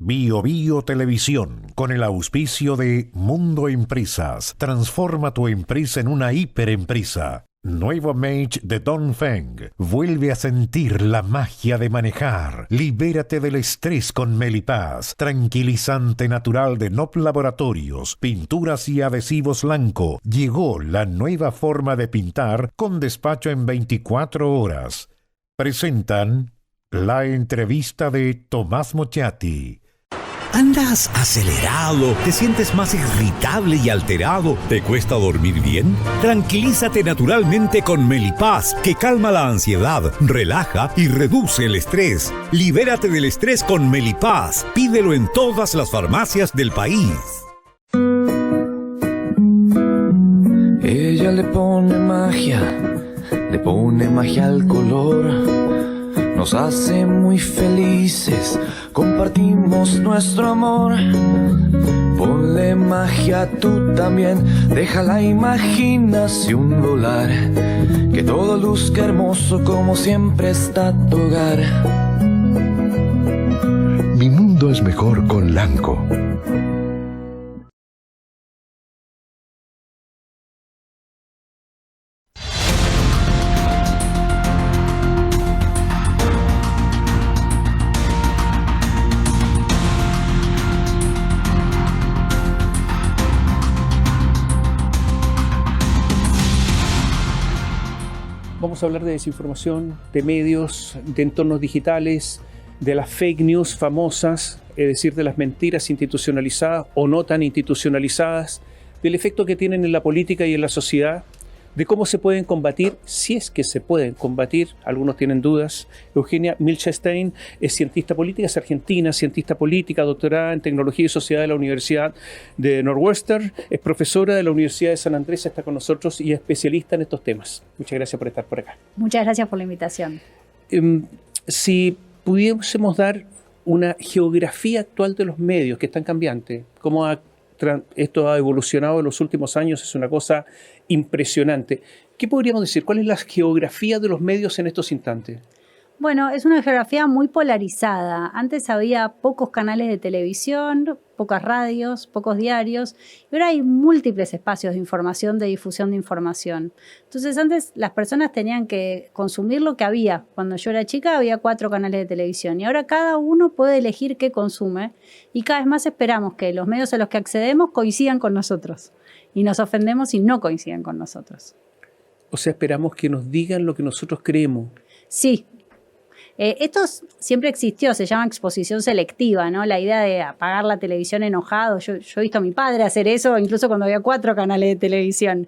Bio Bio Televisión, con el auspicio de Mundo Empresas. Transforma tu empresa en una hiperempresa. Nuevo Mage de Dongfeng. Vuelve a sentir la magia de manejar. Libérate del estrés con Melipaz. Tranquilizante natural de Nop Laboratorios. Pinturas y adhesivos Lanco. Llegó la nueva forma de pintar con despacho en 24 horas. Presentan la entrevista de Tomás Mochati. ¿Andas acelerado? ¿Te sientes más irritable y alterado? ¿Te cuesta dormir bien? Tranquilízate naturalmente con Melipaz, que calma la ansiedad, relaja y reduce el estrés. Libérate del estrés con Melipaz. Pídelo en todas las farmacias del país. Ella le pone magia al color. Nos hace muy felices, compartimos nuestro amor. Ponle magia tú también, deja la imaginación volar. Que todo luzca hermoso como siempre está tu hogar. Mi mundo es mejor con Lanco. Vamos a hablar de desinformación, de medios, de entornos digitales, de las fake news famosas, es decir, de las mentiras institucionalizadas o no tan institucionalizadas, del efecto que tienen en la política y en la sociedad, de cómo se pueden combatir, si es que se pueden combatir, algunos tienen dudas. Eugenia Milchestein es cientista política, es argentina, cientista política, doctorada en Tecnología y Sociedad de la Universidad de Northwestern, es profesora de la Universidad de San Andrés, está con nosotros y es especialista en estos temas. Muchas gracias por estar por acá. Muchas gracias por la invitación. Si pudiésemos dar una geografía actual de los medios, que es tan cambiante, cómo esto ha evolucionado en los últimos años, es una cosa impresionante. ¿Qué podríamos decir? ¿Cuál es la geografía de los medios en estos instantes? Bueno, es una geografía muy polarizada. Antes había pocos canales de televisión, pocas radios, pocos diarios, y ahora hay múltiples espacios de información, de difusión de información. Entonces antes las personas tenían que consumir lo que había. Cuando yo era chica había 4 canales de televisión y ahora cada uno puede elegir qué consume y cada vez más esperamos que los medios a los que accedemos coincidan con nosotros y nos ofendemos si no coinciden con nosotros. O sea, esperamos que nos digan lo que nosotros creemos. Sí. Esto siempre existió, se llama exposición selectiva, ¿no? La idea de apagar la televisión enojado. Yo he visto a mi padre hacer eso, incluso cuando había 4 canales de televisión.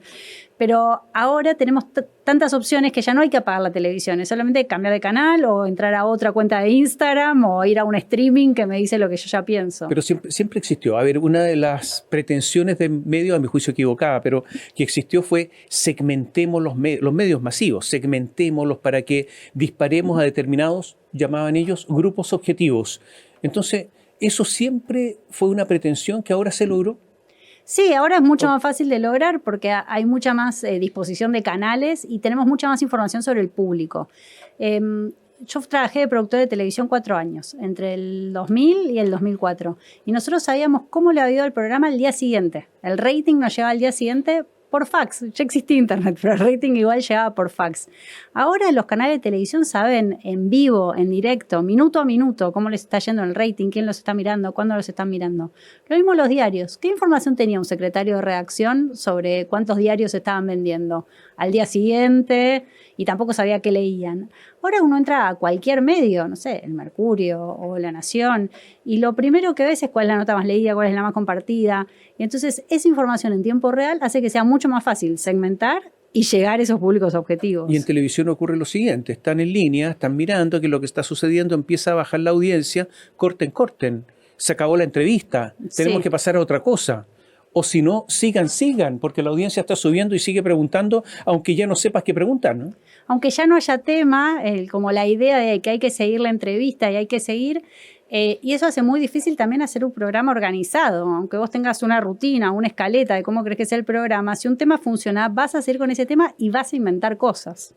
Pero ahora tenemos tantas opciones que ya no hay que apagar la televisión. Es solamente cambiar de canal o entrar a otra cuenta de Instagram o ir a un streaming que me dice lo que yo ya pienso. Pero siempre existió. A ver, una de las pretensiones de medios, a mi juicio equivocada, pero que existió fue segmentemos los medios masivos, segmentémoslos para que disparemos a determinados, llamaban ellos, grupos objetivos. Entonces, eso siempre fue una pretensión que ahora se logró. Sí, ahora es mucho más fácil de lograr porque hay mucha más disposición de canales y tenemos mucha más información sobre el público. Yo trabajé de productor de televisión 4 años, entre el 2000 y el 2004. Y nosotros sabíamos cómo le había ido al programa al día siguiente. El rating nos llegaba al día siguiente por fax. Ya existía internet, pero el rating igual llegaba por fax. Ahora los canales de televisión saben en vivo, en directo, minuto a minuto, cómo les está yendo el rating, quién los está mirando, cuándo los están mirando. Lo mismo los diarios. ¿Qué información tenía un secretario de redacción sobre cuántos diarios estaban vendiendo al día siguiente? Y tampoco sabía qué leían. Ahora uno entra a cualquier medio, no sé, El Mercurio o La Nación, y lo primero que ves es cuál es la nota más leída, cuál es la más compartida. Y entonces esa información en tiempo real hace que sea mucho más fácil segmentar y llegar a esos públicos objetivos. Y en televisión ocurre lo siguiente, están en línea, están mirando que lo que está sucediendo, empieza a bajar la audiencia, corten, se acabó la entrevista, tenemos que pasar a otra cosa. O si no, sigan, porque la audiencia está subiendo y sigue preguntando, aunque ya no sepas qué preguntar, ¿no? Aunque ya no haya tema, como la idea de que hay que seguir la entrevista y hay que seguir, y eso hace muy difícil también hacer un programa organizado. Aunque vos tengas una rutina, una escaleta de cómo crees que sea el programa, si un tema funciona, vas a seguir con ese tema y vas a inventar cosas.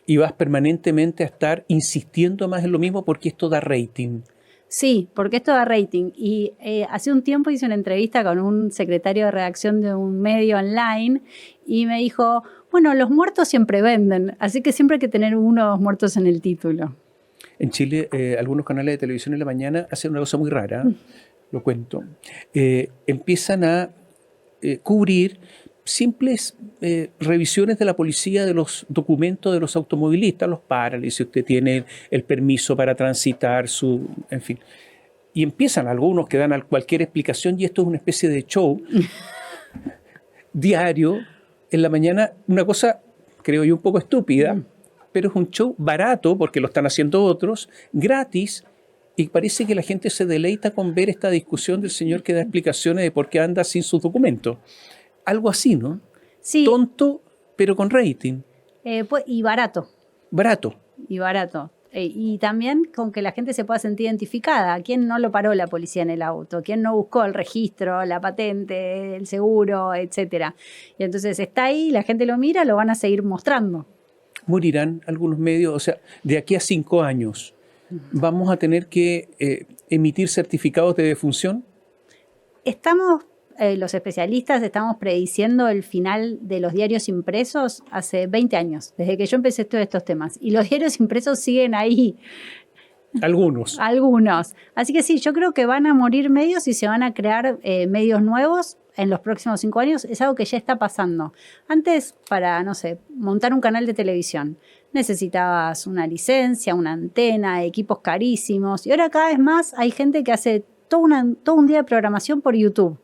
Y vas permanentemente a estar insistiendo más en lo mismo porque esto da rating. Sí, porque esto da rating. Y hace un tiempo hice una entrevista con un secretario de redacción de un medio online y me dijo, bueno, los muertos siempre venden, así que siempre hay que tener unos muertos en el título. En Chile, algunos canales de televisión en la mañana hacen una cosa muy rara, lo cuento. Empiezan a cubrir simples revisiones de la policía de los documentos de los automovilistas, los paran, y si usted tiene el permiso para transitar, en fin. Y empiezan algunos que dan cualquier explicación y esto es una especie de show diario en la mañana, una cosa, creo yo, un poco estúpida, pero es un show barato porque lo están haciendo otros, gratis, y parece que la gente se deleita con ver esta discusión del señor que da explicaciones de por qué anda sin sus documentos. Algo así, ¿no? Sí. Tonto, pero con rating. Y barato. Barato. Y barato. Y también con que la gente se pueda sentir identificada. ¿Quién no lo paró la policía en el auto? ¿Quién no buscó el registro, la patente, el seguro, etcétera? Y entonces está ahí, la gente lo mira, lo van a seguir mostrando. Morirán algunos medios, o sea, de aquí a 5 años, ¿vamos a tener que emitir certificados de defunción? Los especialistas estamos prediciendo el final de los diarios impresos hace 20 años, desde que yo empecé todos estos temas. Y los diarios impresos siguen ahí. Algunos. Algunos. Así que sí, yo creo que van a morir medios y se van a crear medios nuevos en los próximos 5 años. Es algo que ya está pasando. Antes, para, no sé, montar un canal de televisión, necesitabas una licencia, una antena, equipos carísimos. Y ahora cada vez más hay gente que hace todo un día de programación por YouTube,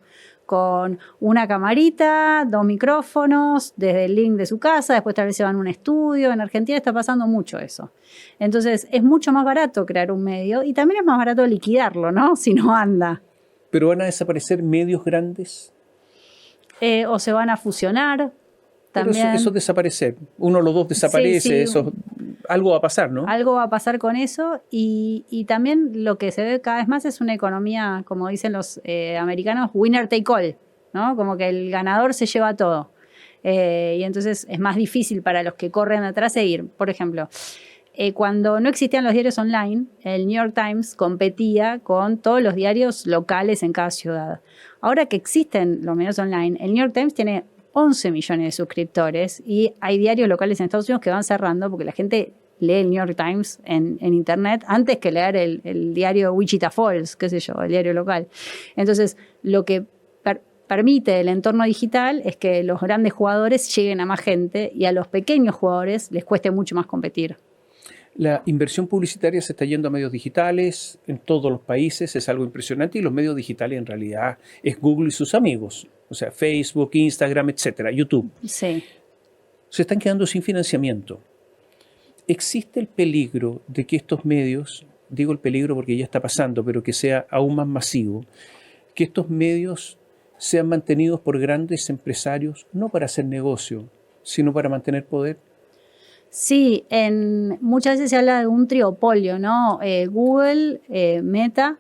con una camarita, 2 micrófonos, desde el link de su casa, después tal vez se van a un estudio. En Argentina está pasando mucho eso. Entonces es mucho más barato crear un medio y también es más barato liquidarlo, ¿no? Si no anda. ¿Pero van a desaparecer medios grandes? O se van a fusionar también. Pero eso es desaparecer. Uno o los dos desaparece, sí. Eso, algo va a pasar, ¿no? Algo va a pasar con eso y también lo que se ve cada vez más es una economía, como dicen los americanos, winner take all, ¿no? Como que el ganador se lleva todo. Y entonces es más difícil para los que corren atrás seguir. Por ejemplo, cuando no existían los diarios online, el New York Times competía con todos los diarios locales en cada ciudad. Ahora que existen los medios online, el New York Times tiene 11 millones de suscriptores y hay diarios locales en Estados Unidos que van cerrando porque la gente lee el New York Times en internet antes que leer el diario Wichita Falls, qué sé yo, el diario local. Entonces, lo que permite el entorno digital es que los grandes jugadores lleguen a más gente y a los pequeños jugadores les cueste mucho más competir. La inversión publicitaria se está yendo a medios digitales en todos los países, es algo impresionante, y los medios digitales en realidad es Google y sus amigos, o sea, Facebook, Instagram, etcétera, YouTube. Sí. Se están quedando sin financiamiento. ¿Existe el peligro de que estos medios, digo el peligro porque ya está pasando, pero que sea aún más masivo, que estos medios sean mantenidos por grandes empresarios, no para hacer negocio, sino para mantener poder? Sí, muchas veces se habla de un triopolio, ¿no? Google, Meta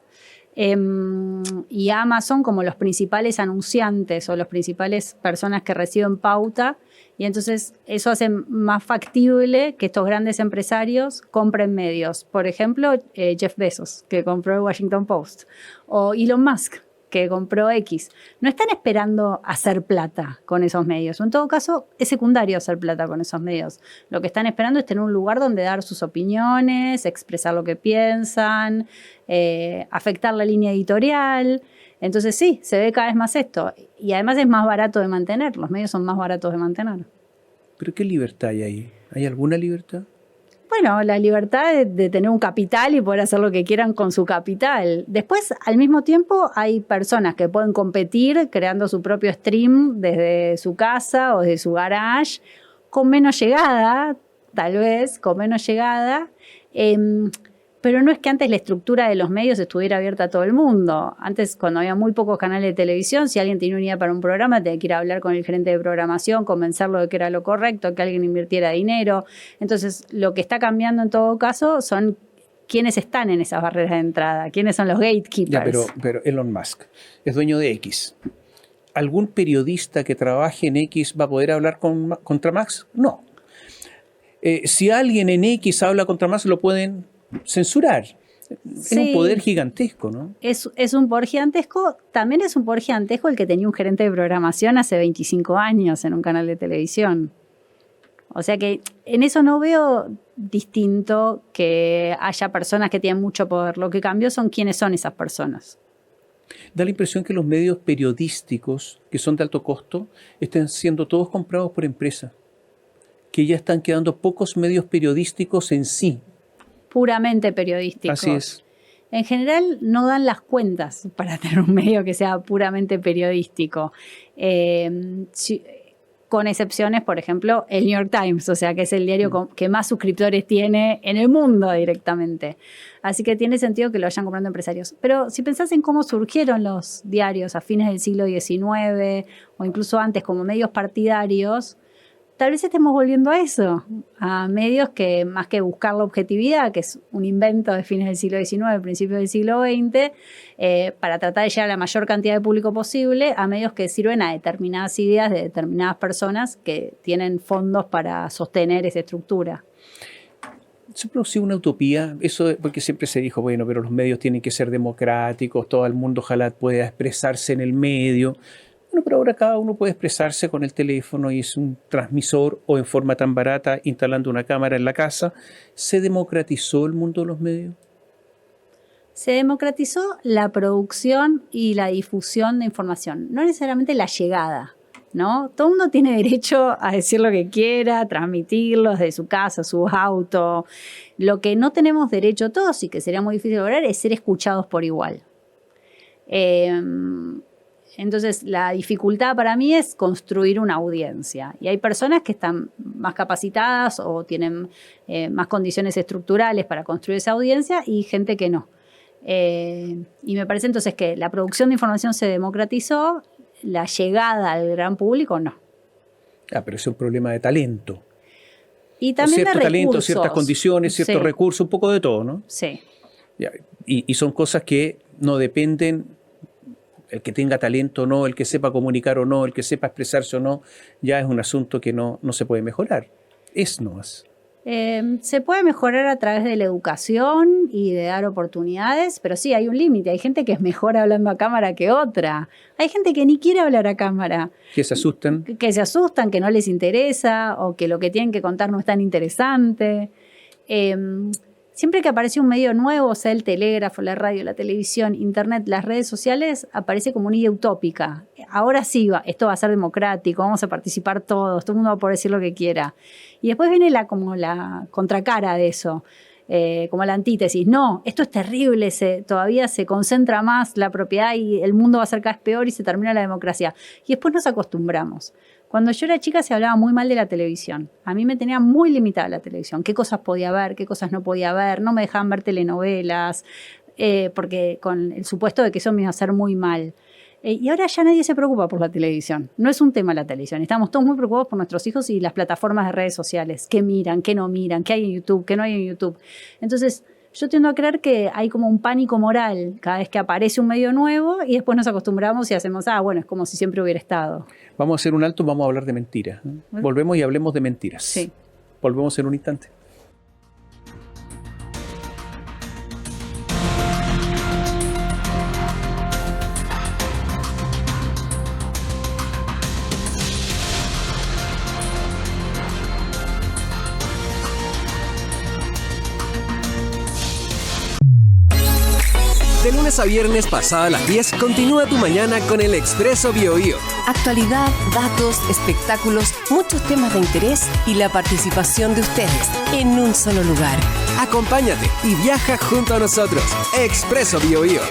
y Amazon como los principales anunciantes o las principales personas que reciben pauta, y entonces eso hace más factible que estos grandes empresarios compren medios. Por ejemplo, Jeff Bezos, que compró el Washington Post, o Elon Musk, que compró X. No están esperando hacer plata con esos medios. En todo caso, es secundario hacer plata con esos medios. Lo que están esperando es tener un lugar donde dar sus opiniones, expresar lo que piensan, afectar la línea editorial. Entonces sí, se ve cada vez más esto. Y además es más barato de mantener. Los medios son más baratos de mantener. ¿Pero qué libertad hay ahí? ¿Hay alguna libertad? Bueno, la libertad de tener un capital y poder hacer lo que quieran con su capital. Después, al mismo tiempo, hay personas que pueden competir creando su propio stream desde su casa o desde su garage, con menos llegada, tal vez, con menos llegada. Pero no es que antes la estructura de los medios estuviera abierta a todo el mundo. Antes, cuando había muy pocos canales de televisión, si alguien tenía una idea para un programa, tenía que ir a hablar con el gerente de programación, convencerlo de que era lo correcto, que alguien invirtiera dinero. Entonces, lo que está cambiando en todo caso son quiénes están en esas barreras de entrada, quiénes son los gatekeepers. Ya, pero Elon Musk es dueño de X. ¿Algún periodista que trabaje en X va a poder hablar contra Musk? No. Si alguien en X habla contra Musk, lo pueden censurar. Es un poder gigantesco, ¿no? Es un poder gigantesco. También es un poder gigantesco el que tenía un gerente de programación hace 25 años en un canal de televisión. O sea que en eso no veo distinto que haya personas que tienen mucho poder. Lo que cambió son quiénes son esas personas. Da la impresión que los medios periodísticos, que son de alto costo, están siendo todos comprados por empresas. Que ya están quedando pocos medios periodísticos en sí. Puramente periodísticos. Así es. En general no dan las cuentas para tener un medio que sea puramente periodístico. Con excepciones, por ejemplo, el New York Times, o sea, que es el diario que más suscriptores tiene en el mundo directamente. Así que tiene sentido que lo vayan comprando empresarios. Pero si pensás en cómo surgieron los diarios a fines del siglo XIX o incluso antes como medios partidarios, tal vez estemos volviendo a eso, a medios que más que buscar la objetividad, que es un invento de fines del siglo XIX, principios del siglo XX, para tratar de llegar a la mayor cantidad de público posible, a medios que sirven a determinadas ideas de determinadas personas que tienen fondos para sostener esa estructura. Siempre ha sido una utopía, eso porque siempre se dijo, bueno, pero los medios tienen que ser democráticos, todo el mundo ojalá pueda expresarse en el medio. Bueno, pero ahora cada uno puede expresarse con el teléfono y es un transmisor o en forma tan barata instalando una cámara en la casa. ¿Se democratizó el mundo de los medios? Se democratizó la producción y la difusión de información, no necesariamente la llegada, ¿no? Todo el mundo tiene derecho a decir lo que quiera, transmitirlo desde su casa, su auto. Lo que no tenemos derecho todos y que sería muy difícil lograr es ser escuchados por igual. Entonces, la dificultad para mí es construir una audiencia. Y hay personas que están más capacitadas o tienen más condiciones estructurales para construir esa audiencia y gente que no. Y me parece entonces que la producción de información se democratizó, la llegada al gran público no. Pero es un problema de talento. Y también cierto de talento, recursos. ciertas condiciones, ciertos recursos, un poco de todo, ¿no? Sí. Y son cosas que no dependen, el que tenga talento o no, el que sepa comunicar o no, el que sepa expresarse o no, ya es un asunto que no se puede mejorar. No es. Se puede mejorar a través de la educación y de dar oportunidades, pero sí, hay un límite. Hay gente que es mejor hablando a cámara que otra. Hay gente que ni quiere hablar a cámara. Que se asustan. Que se asustan, que no les interesa o que lo que tienen que contar no es tan interesante. Siempre que aparece un medio nuevo, sea el telégrafo, la radio, la televisión, internet, las redes sociales, aparece como una idea utópica. Ahora sí, esto va a ser democrático, vamos a participar todos, todo el mundo va a poder decir lo que quiera. Y después viene como la contracara de eso, como la antítesis. No, esto es terrible, todavía se concentra más la propiedad y el mundo va a ser cada vez peor y se termina la democracia. Y después nos acostumbramos. Cuando yo era chica se hablaba muy mal de la televisión. A mí me tenía muy limitada la televisión. ¿Qué cosas podía ver? ¿Qué cosas no podía ver? No me dejaban ver telenovelas, porque con el supuesto de que eso me iba a hacer muy mal. Y ahora ya nadie se preocupa por la televisión. No es un tema la televisión. Estamos todos muy preocupados por nuestros hijos y las plataformas de redes sociales. ¿Qué miran? ¿Qué no miran? ¿Qué hay en YouTube? ¿Qué no hay en YouTube? Entonces, yo tiendo a creer que hay como un pánico moral cada vez que aparece un medio nuevo y después nos acostumbramos y hacemos, bueno, es como si siempre hubiera estado. Vamos a hacer un alto, vamos a hablar de mentiras. Volvemos y hablemos de mentiras. Sí. Volvemos en un instante. De lunes a viernes pasada las 10, continúa tu mañana con el Expreso BioBio. Actualidad, datos, espectáculos, muchos temas de interés y la participación de ustedes en un solo lugar. Acompáñate y viaja junto a nosotros. Expreso BioBio.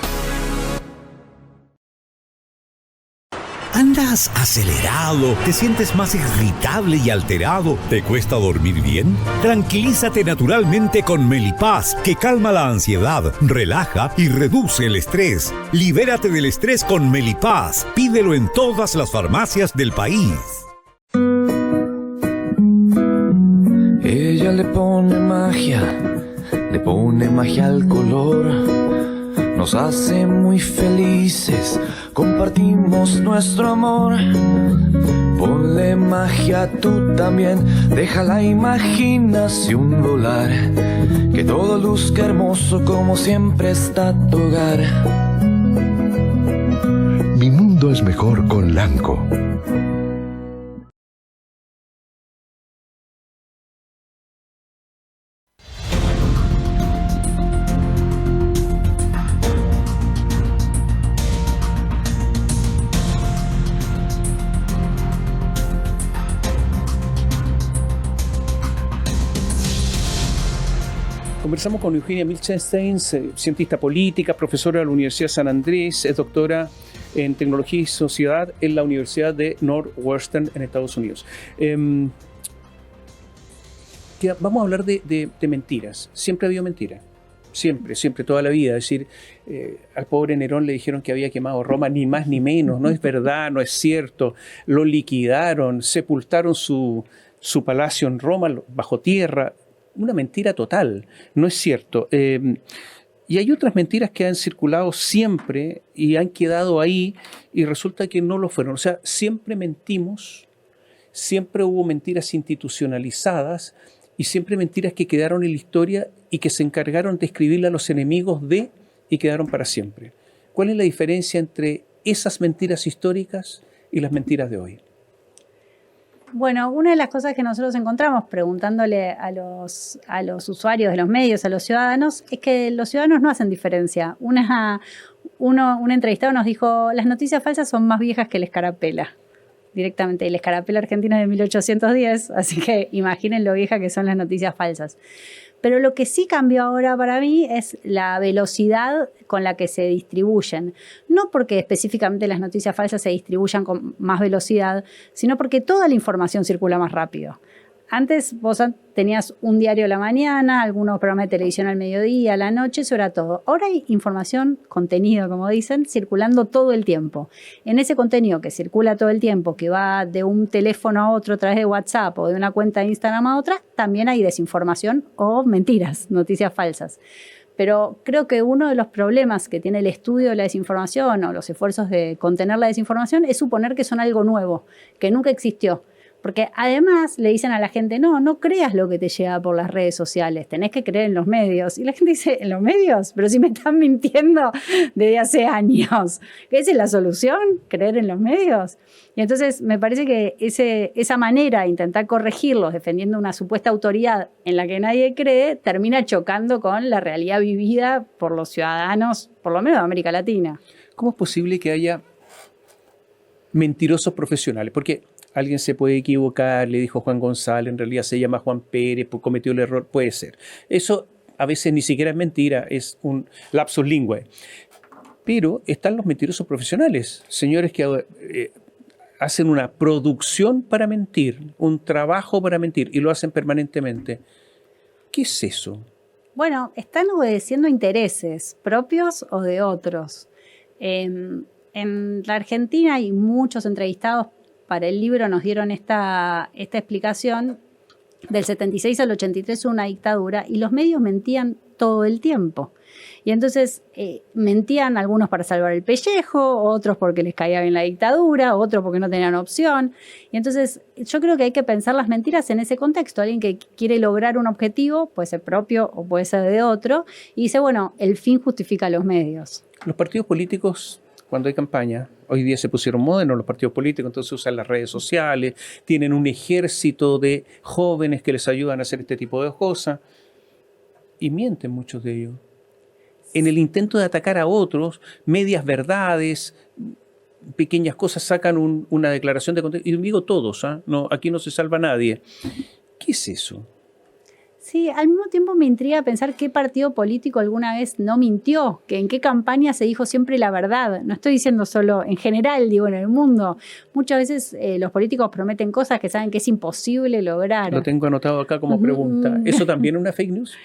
¿Andas acelerado? ¿Te sientes más irritable y alterado? ¿Te cuesta dormir bien? Tranquilízate naturalmente con Melipaz, que calma la ansiedad, relaja y reduce el estrés. Libérate del estrés con Melipaz. Pídelo en todas las farmacias del país. Ella le pone magia al color. nos hace muy felices, compartimos nuestro amor. Ponle magia tú también, deja la imaginación volar, que todo luzca hermoso como siempre está tu hogar. Mi mundo es mejor con Lanco. Conversamos con Eugenia Milchenstein, cientista política, profesora de la Universidad de San Andrés, es doctora en Tecnología y Sociedad en la Universidad de Northwestern en Estados Unidos. Vamos a hablar de mentiras. Siempre ha habido mentiras. Siempre, toda la vida. Es decir, al pobre Nerón le dijeron que había quemado Roma, ni más ni menos. No es verdad, no es cierto. Lo liquidaron, sepultaron su palacio en Roma bajo tierra. Una mentira total, no es cierto. Y hay otras mentiras que han circulado siempre y han quedado ahí y resulta que no lo fueron. O sea, siempre mentimos, siempre hubo mentiras institucionalizadas y siempre mentiras que quedaron en la historia y que se encargaron de escribirle a los enemigos de y quedaron para siempre. ¿Cuál es la diferencia entre esas mentiras históricas y las mentiras de hoy? Bueno, una de las cosas que nosotros encontramos preguntándole a los usuarios de los medios, a los ciudadanos, es que los ciudadanos no hacen diferencia. Un entrevistado nos dijo, las noticias falsas son más viejas que el escarapela. Directamente, el escarapela argentino es de 1810, así que imaginen lo viejas que son las noticias falsas. Pero lo que sí cambió ahora para mí es la velocidad con la que se distribuyen. No porque específicamente las noticias falsas se distribuyan con más velocidad, sino porque toda la información circula más rápido. Antes vos tenías un diario a la mañana, algunos programas de televisión al mediodía, a la noche, eso era todo. Ahora hay información, contenido, como dicen, circulando todo el tiempo. En ese contenido que circula todo el tiempo, que va de un teléfono a otro a través de WhatsApp o de una cuenta de Instagram a otra, también hay desinformación o mentiras, noticias falsas. Pero creo que uno de los problemas que tiene el estudio de la desinformación o los esfuerzos de contener la desinformación es suponer que son algo nuevo, que nunca existió. Porque además le dicen a la gente, no creas lo que te llega por las redes sociales, tenés que creer en los medios. Y la gente dice, ¿en los medios? Pero si me están mintiendo desde hace años. ¿Esa es la solución? ¿Creer en los medios? Y entonces me parece que esa manera de intentar corregirlos defendiendo una supuesta autoridad en la que nadie cree, termina chocando con la realidad vivida por los ciudadanos, por lo menos de América Latina. ¿Cómo es posible que haya mentirosos profesionales? Porque alguien se puede equivocar, le dijo Juan González, en realidad se llama Juan Pérez, pues cometió el error, puede ser. Eso a veces ni siquiera es mentira, es un lapsus linguae. Pero están los mentirosos profesionales, señores que hacen una producción para mentir, un trabajo para mentir y lo hacen permanentemente. ¿Qué es eso? Bueno, están obedeciendo intereses propios o de otros. En la Argentina hay muchos entrevistados para el libro nos dieron esta explicación. Del 76 al 83 una dictadura y los medios mentían todo el tiempo. Y entonces mentían algunos para salvar el pellejo, otros porque les caía bien la dictadura, otros porque no tenían opción. Y entonces yo creo que hay que pensar las mentiras en ese contexto. Alguien que quiere lograr un objetivo, puede ser propio o puede ser de otro, y dice, bueno, el fin justifica los medios. Los partidos políticos, cuando hay campaña, hoy día se pusieron modernos los partidos políticos, entonces usan las redes sociales, tienen un ejército de jóvenes que les ayudan a hacer este tipo de cosas y mienten muchos de ellos. En el intento de atacar a otros, medias verdades, pequeñas cosas, sacan una declaración de contexto. Y digo todos, no, aquí no se salva nadie. ¿Qué es eso? Sí, al mismo tiempo me intriga pensar qué partido político alguna vez no mintió, que en qué campaña se dijo siempre la verdad. No estoy diciendo solo en general, digo en el mundo. Muchas veces los políticos prometen cosas que saben que es imposible lograr. Lo tengo anotado acá como pregunta. ¿Eso también es una fake news?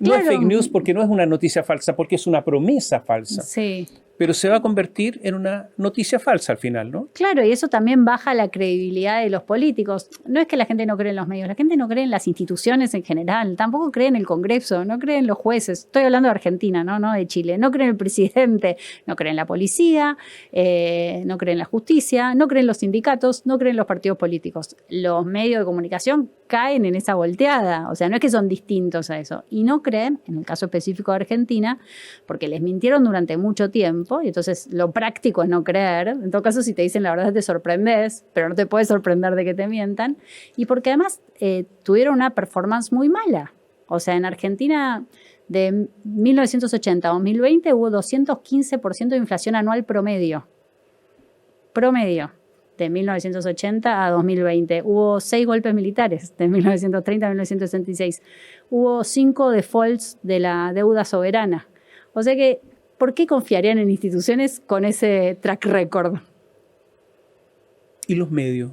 No Claro. es fake news porque no es una noticia falsa, porque es una promesa falsa. Sí. pero se va a convertir en una noticia falsa al final, ¿no? Claro, y eso también baja la credibilidad de los políticos. No es que la gente no cree en los medios, la gente no cree en las instituciones en general, tampoco cree en el Congreso, no cree en los jueces. Estoy hablando de Argentina, no de Chile. No cree en el presidente, no cree en la policía, no cree en la justicia, no cree en los sindicatos, no cree en los partidos políticos. Los medios de comunicación caen en esa volteada, o sea, no es que son distintos a eso. Y no creen, en el caso específico de Argentina, porque les mintieron durante mucho tiempo, y entonces lo práctico es no creer. En todo caso, si te dicen la verdad te sorprendes, pero no te puedes sorprender de que te mientan. Y porque además tuvieron una performance muy mala. O sea, en Argentina de 1980 a 2020 hubo 215% de inflación anual promedio. Promedio. De 1980 a 2020. Hubo 6 golpes militares de 1930 a 1966. Hubo 5 defaults de la deuda soberana. O sea que, ¿por qué confiarían en instituciones con ese track record? ¿Y los medios?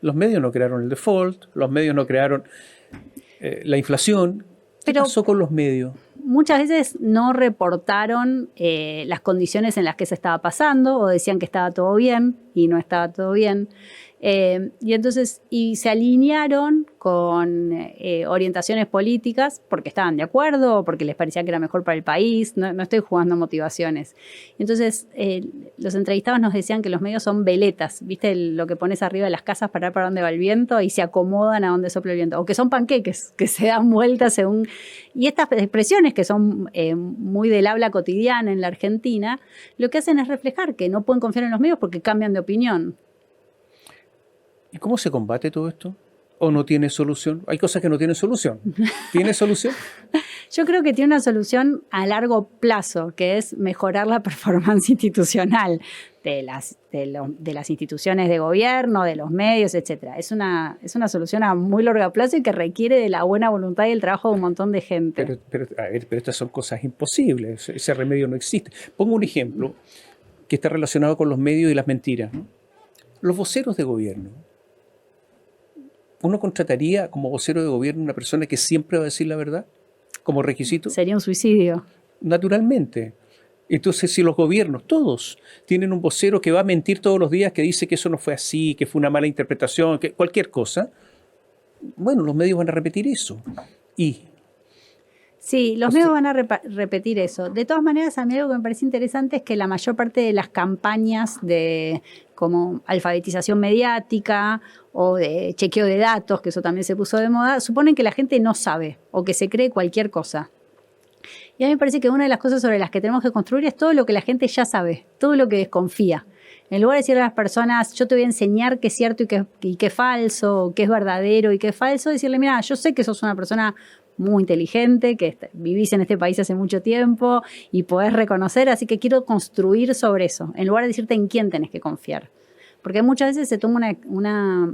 Los medios no crearon el default, los medios no crearon la inflación. ¿Qué pasó con los medios? Muchas veces no reportaron las condiciones en las que se estaba pasando, o decían que estaba todo bien y no estaba todo bien. Y entonces se alinearon con orientaciones políticas porque estaban de acuerdo o porque les parecía que era mejor para el país. No estoy jugando motivaciones. Entonces los entrevistados nos decían que los medios son veletas, ¿viste? Lo que pones arriba de las casas para ver para dónde va el viento y se acomodan a donde sopla el viento. O que son panqueques, que se dan vueltas según... Y estas expresiones que son muy del habla cotidiana en la Argentina, lo que hacen es reflejar que no pueden confiar en los medios porque cambian de opinión. ¿Y cómo se combate todo esto? ¿O no tiene solución? Hay cosas que no tienen solución. ¿Tiene solución? Yo creo que tiene una solución a largo plazo, que es mejorar la performance institucional de las instituciones de gobierno, de los medios, etc. Es una solución a muy largo plazo y que requiere de la buena voluntad y el trabajo de un montón de gente. Pero estas son cosas imposibles. Ese remedio no existe. Pongo un ejemplo que está relacionado con los medios y las mentiras, ¿no? Los voceros de gobierno. ¿Uno contrataría como vocero de gobierno una persona que siempre va a decir la verdad como requisito? Sería un suicidio. Naturalmente. Entonces, si los gobiernos, todos, tienen un vocero que va a mentir todos los días, que dice que eso no fue así, que fue una mala interpretación, que cualquier cosa, bueno, los medios van a repetir eso. Sí, los medios van a repetir eso. De todas maneras, a mí algo que me parece interesante es que la mayor parte de las campañas de como alfabetización mediática o de chequeo de datos, que eso también se puso de moda, suponen que la gente no sabe o que se cree cualquier cosa. Y a mí me parece que una de las cosas sobre las que tenemos que construir es todo lo que la gente ya sabe, todo lo que desconfía. En lugar de decirle a las personas, yo te voy a enseñar qué es cierto y qué es falso, qué es verdadero y qué es falso, decirle, mira, yo sé que sos una persona muy inteligente, que vivís en este país hace mucho tiempo y podés reconocer, así que quiero construir sobre eso, en lugar de decirte en quién tenés que confiar. Porque muchas veces se toma una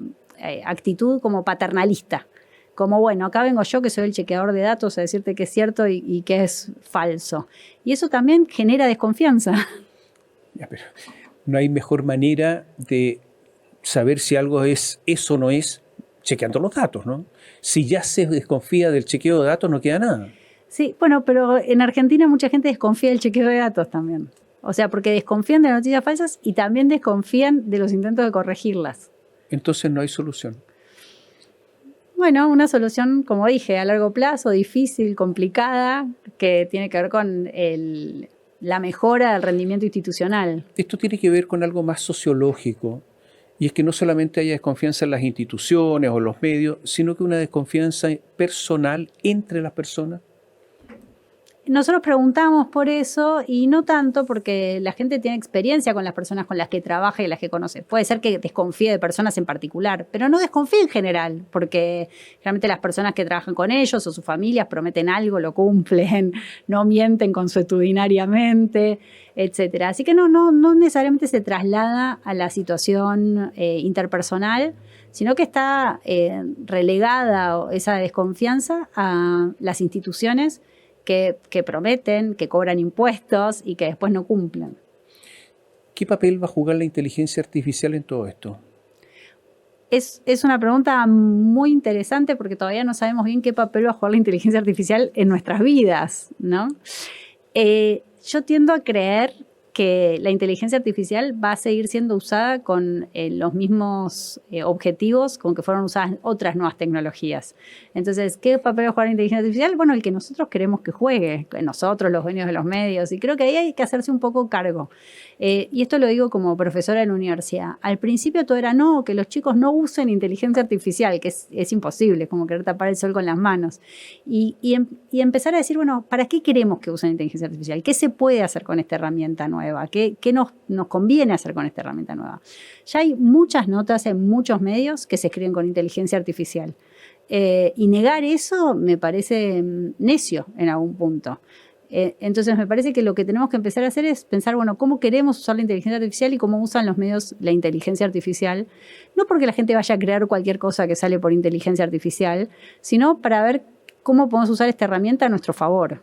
actitud como paternalista, como, bueno, acá vengo yo que soy el chequeador de datos a decirte qué es cierto y qué es falso. Y eso también genera desconfianza. Ya, pero no hay mejor manera de saber si algo es eso o no es chequeando los datos, ¿no? Si ya se desconfía del chequeo de datos, no queda nada. Sí, bueno, pero en Argentina mucha gente desconfía del chequeo de datos también. O sea, porque desconfían de las noticias falsas y también desconfían de los intentos de corregirlas. Entonces no hay solución. Bueno, una solución, como dije, a largo plazo, difícil, complicada, que tiene que ver con la mejora del rendimiento institucional. Esto tiene que ver con algo más sociológico. Y es que no solamente haya desconfianza en las instituciones o en los medios, sino que una desconfianza personal entre las personas. Nosotros preguntamos por eso y no tanto porque la gente tiene experiencia con las personas con las que trabaja y las que conoce. Puede ser que desconfíe de personas en particular, pero no desconfíe en general, porque realmente las personas que trabajan con ellos o sus familias prometen algo, lo cumplen, no mienten consuetudinariamente, etc. Así que no necesariamente se traslada a la situación interpersonal, sino que está relegada esa desconfianza a las instituciones que prometen, que cobran impuestos y que después no cumplen. ¿Qué papel va a jugar la inteligencia artificial en todo esto? Es una pregunta muy interesante porque todavía no sabemos bien qué papel va a jugar la inteligencia artificial en nuestras vidas, ¿no? Yo tiendo a creer que la inteligencia artificial va a seguir siendo usada con los mismos objetivos con que fueron usadas otras nuevas tecnologías. Entonces, ¿qué papel va a jugar la inteligencia artificial? Bueno, el que nosotros queremos que juegue, nosotros, los dueños de los medios, y creo que ahí hay que hacerse un poco cargo. Y esto lo digo como profesora en la universidad. Al principio todo era no, que los chicos no usen inteligencia artificial, que es imposible, como querer tapar el sol con las manos. Y empezar a decir, bueno, ¿para qué queremos que usen inteligencia artificial? ¿Qué se puede hacer con esta herramienta nueva? ¿Qué nos conviene hacer con esta herramienta nueva? Ya hay muchas notas en muchos medios que se escriben con inteligencia artificial. Y negar eso me parece necio en algún punto. Entonces me parece que lo que tenemos que empezar a hacer es pensar, bueno, ¿cómo queremos usar la inteligencia artificial y cómo usan los medios la inteligencia artificial? No porque la gente vaya a crear cualquier cosa que sale por inteligencia artificial, sino para ver cómo podemos usar esta herramienta a nuestro favor.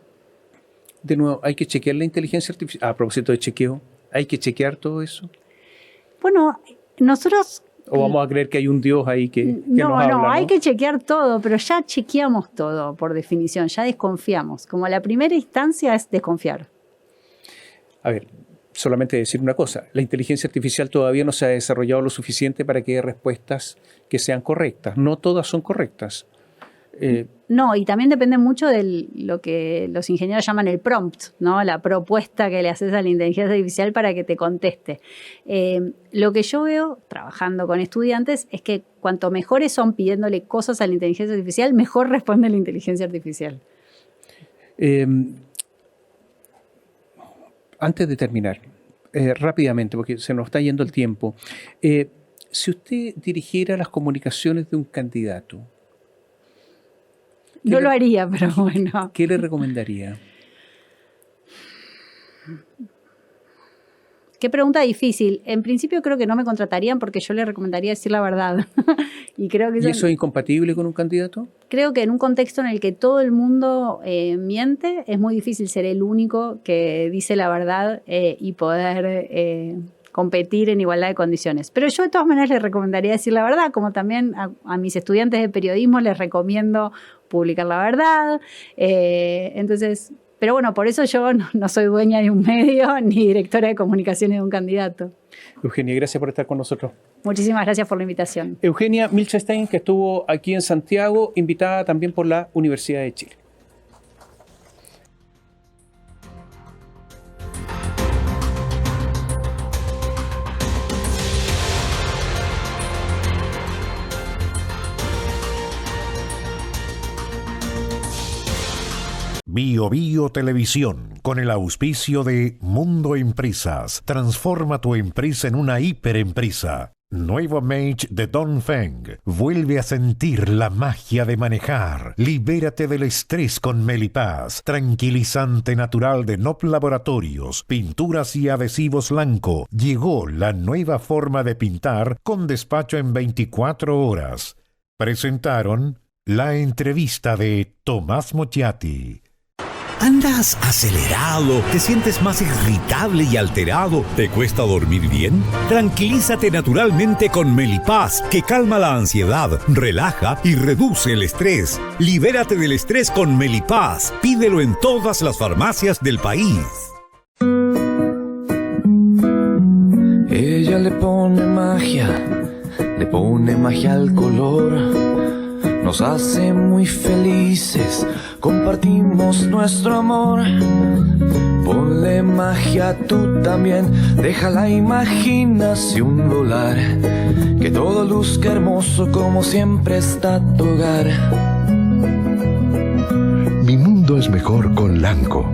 De nuevo, hay que chequear la inteligencia artificial. A propósito de chequeo, ¿hay que chequear todo eso? Bueno, nosotros... ¿O vamos a creer que hay un Dios ahí que nos habla? No, hay que chequear todo, pero ya chequeamos todo por definición, ya desconfiamos. Como la primera instancia es desconfiar. A ver, solamente decir una cosa. La inteligencia artificial todavía no se ha desarrollado lo suficiente para que dé respuestas que sean correctas. No todas son correctas. No, y también depende mucho de lo que los ingenieros llaman el prompt, ¿no? La propuesta que le haces a la inteligencia artificial para que te conteste. Lo que yo veo trabajando con estudiantes es que cuanto mejores son pidiéndole cosas a la inteligencia artificial, mejor responde la inteligencia artificial. Antes de terminar, rápidamente, porque se nos está yendo el tiempo, si usted dirigiera las comunicaciones de un candidato, no lo haría, pero bueno. ¿Qué le recomendaría? Qué pregunta difícil. En principio creo que no me contratarían porque yo le recomendaría decir la verdad. ¿Y eso es incompatible con un candidato? Creo que en un contexto en el que todo el mundo miente, es muy difícil ser el único que dice la verdad y poder competir en igualdad de condiciones. Pero yo de todas maneras les recomendaría decir la verdad, como también a mis estudiantes de periodismo les recomiendo publicar la verdad. Entonces, pero bueno, por eso yo no soy dueña de un medio ni directora de comunicaciones de un candidato. Eugenia, gracias por estar con nosotros. Muchísimas gracias por la invitación. Eugenia Milchestein, que estuvo aquí en Santiago, invitada también por la Universidad de Chile. Bio Bio Televisión, con el auspicio de Mundo Empresas. Transforma tu empresa en una hiperempresa. Nuevo Mage de Dongfeng. Vuelve a sentir la magia de manejar. Libérate del estrés con Melipaz. Tranquilizante natural de Nop Laboratorios. Pinturas y adhesivos Lanco. Llegó la nueva forma de pintar con despacho en 24 horas. Presentaron la entrevista de Tomás Mochiati. ¿Andas acelerado? ¿Te sientes más irritable y alterado? ¿Te cuesta dormir bien? Tranquilízate naturalmente con Melipaz, que calma la ansiedad, relaja y reduce el estrés. Libérate del estrés con Melipaz. Pídelo en todas las farmacias del país. Ella le pone magia al color. Nos hace muy felices, compartimos nuestro amor. Ponle magia tú también, deja la imaginación volar. Que todo luzca hermoso como siempre está tu hogar. Mi mundo es mejor con Lanco.